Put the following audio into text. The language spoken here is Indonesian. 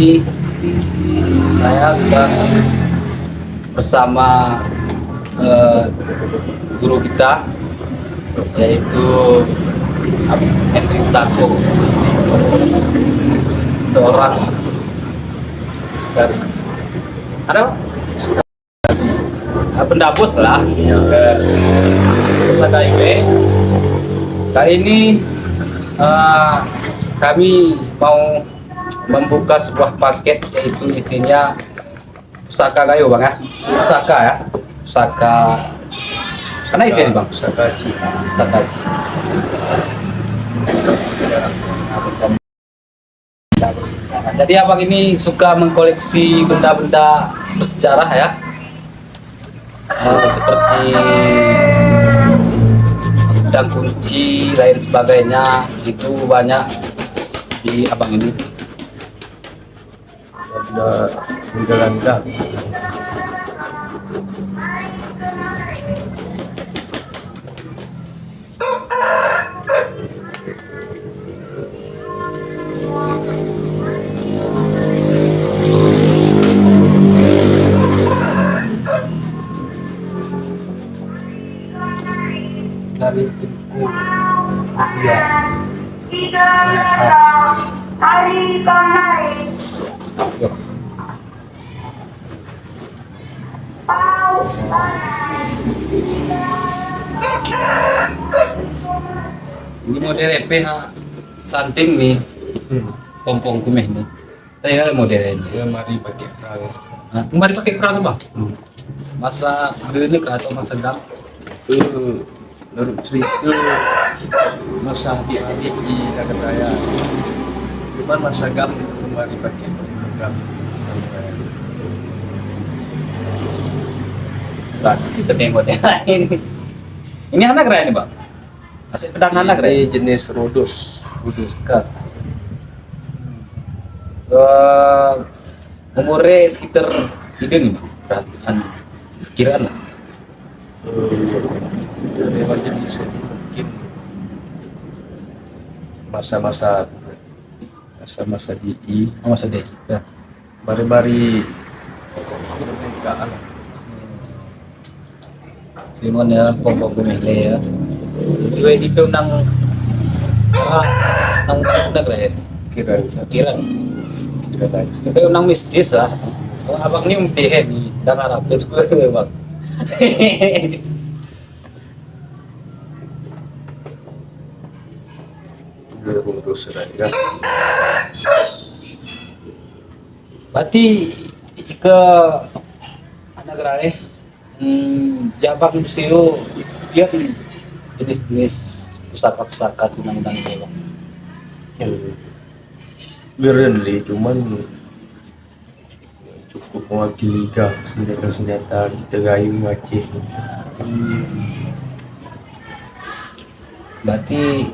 ini saya sedang bersama guru kita, yaitu Henry Stako, seorang dari pendapus lah ke Pusaka IB. Kali ini kami mau membuka sebuah paket, yaitu isinya pusaka kayu bang ya, pusaka mana isinya bang? Pusaka Ci. Jadi abang ini suka mengkoleksi benda-benda bersejarah ya, seperti dan kunci lain sebagainya, itu banyak di abang ini. Benda dari timku Asia. Hari kemarin Ini model PH santing nih, pompong kumeh nih. Saya model ini. ya mari pakai perang. Nah, kembali pakai perang bang. Masa genik atau masa dam? Menurut cerita masa adik-adik di Naga Raya, cuman masa gam kembali pakai gam. Berarti kita nih model lain. Ini anak raya nih bang. Masih pedang anak raya. Ini jenis Rhodos. Kak. Umurnya sekitar ini nih, perhatian kiraan lah. Memang jenis mungkin masa-masa DI, Masa deh kita. bari-bari kemerdekaan. Simon ya, pompong kumele ya. Dua di nang nang raya. Kira lagi. Itu nang mistis lah. Abang ini umtihe nih, dan Arab itu bang. Rhodos Raya. Berarti ke anak raya, ya bang Siu lihat jenis-jenis pusaka sinang-sinang itu bang. Barely, cuman cukup mewakili senjata-senjata kita gayung Aceh. Berarti